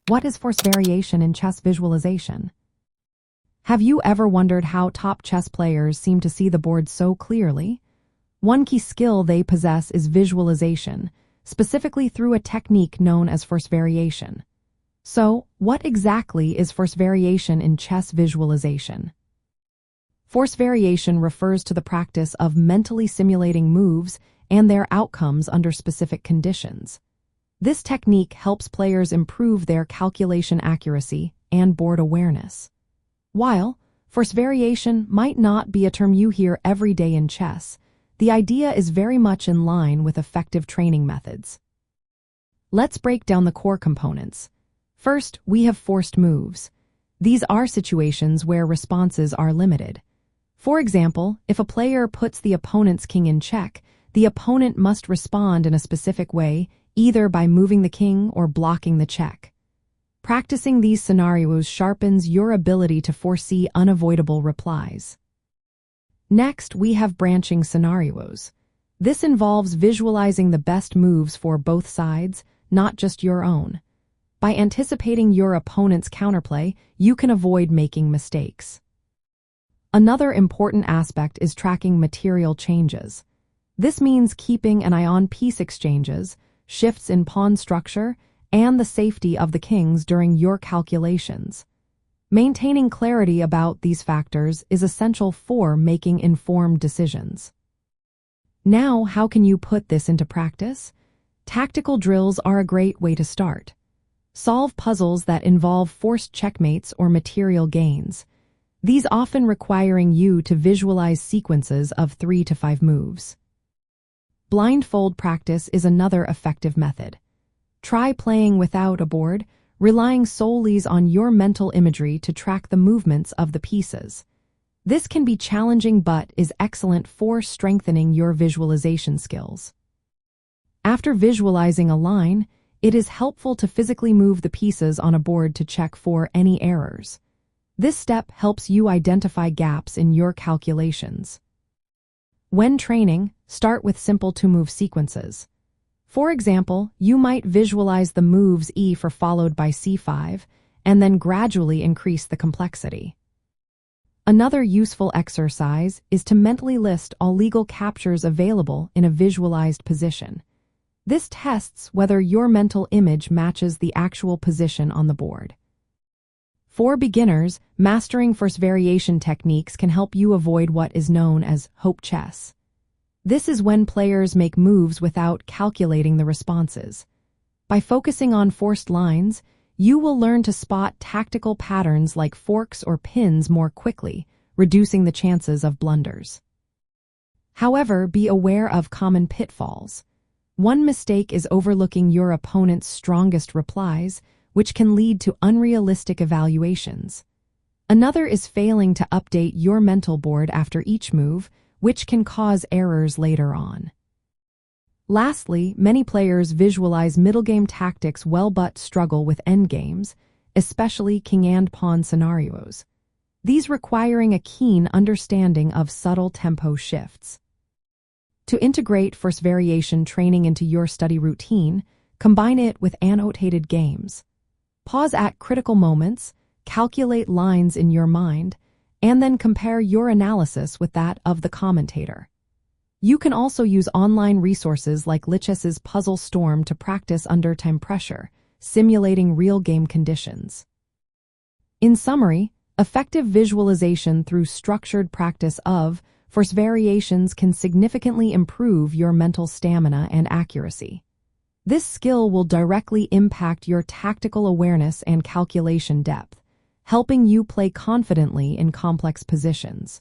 What is force variation in chess visualization? Have you ever wondered how top chess players seem to see the board so clearly? One key skill they possess is visualization, specifically through a technique known as force variation. So, what exactly is force variation in chess visualization? Force variation refers to the practice of mentally simulating moves and their outcomes under specific conditions. This technique helps players improve their calculation accuracy and board awareness. While force variation might not be a term you hear every day in chess, the idea is very much in line with effective training methods. Let's break down the core components. First, we have forced moves. These are situations where responses are limited. For example, if a player puts the opponent's king in check, the opponent must respond in a specific way, either by moving the king or blocking the check. Practicing these scenarios sharpens your ability to foresee unavoidable replies. Next, we have branching scenarios. This involves visualizing the best moves for both sides, not just your own. By anticipating your opponent's counterplay, you can avoid making mistakes. Another important aspect is tracking material changes. This means keeping an eye on piece exchanges, shifts in pawn structure, and the safety of the kings during your calculations. Maintaining clarity about these factors is essential for making informed decisions. Now, how can you put this into practice? Tactical drills are a great way to start. Solve puzzles that involve forced checkmates or material gains, these often requiring you to visualize sequences of 3 to 5 moves. Blindfold practice is another effective method. Try playing without a board, relying solely on your mental imagery to track the movements of the pieces. This can be challenging but is excellent for strengthening your visualization skills. After visualizing a line, it is helpful to physically move the pieces on a board to check for any errors. This step helps you identify gaps in your calculations. When training, start with simple two-move sequences. For example, you might visualize the moves e4 followed by c5, and then gradually increase the complexity. Another useful exercise is to mentally list all legal captures available in a visualized position. This tests whether your mental image matches the actual position on the board. For beginners, mastering force variation techniques can help you avoid what is known as hope chess. This is when players make moves without calculating the responses. By focusing on forced lines, you will learn to spot tactical patterns like forks or pins more quickly, reducing the chances of blunders. However, be aware of common pitfalls. One mistake is overlooking your opponent's strongest replies, which can lead to unrealistic evaluations. Another is failing to update your mental board after each move, which can cause errors later on. Lastly, many players visualize middle-game tactics well but struggle with endgames, especially king and pawn scenarios. These requiring a keen understanding of subtle tempo shifts. To integrate force variation training into your study routine, combine it with annotated games. Pause at critical moments, calculate lines in your mind, and then compare your analysis with that of the commentator. You can also use online resources like Lichess's Puzzle Storm to practice under time pressure, simulating real game conditions. In summary, effective visualization through structured practice of force variations can significantly improve your mental stamina and accuracy. This skill will directly impact your tactical awareness and calculation depth, helping you play confidently in complex positions.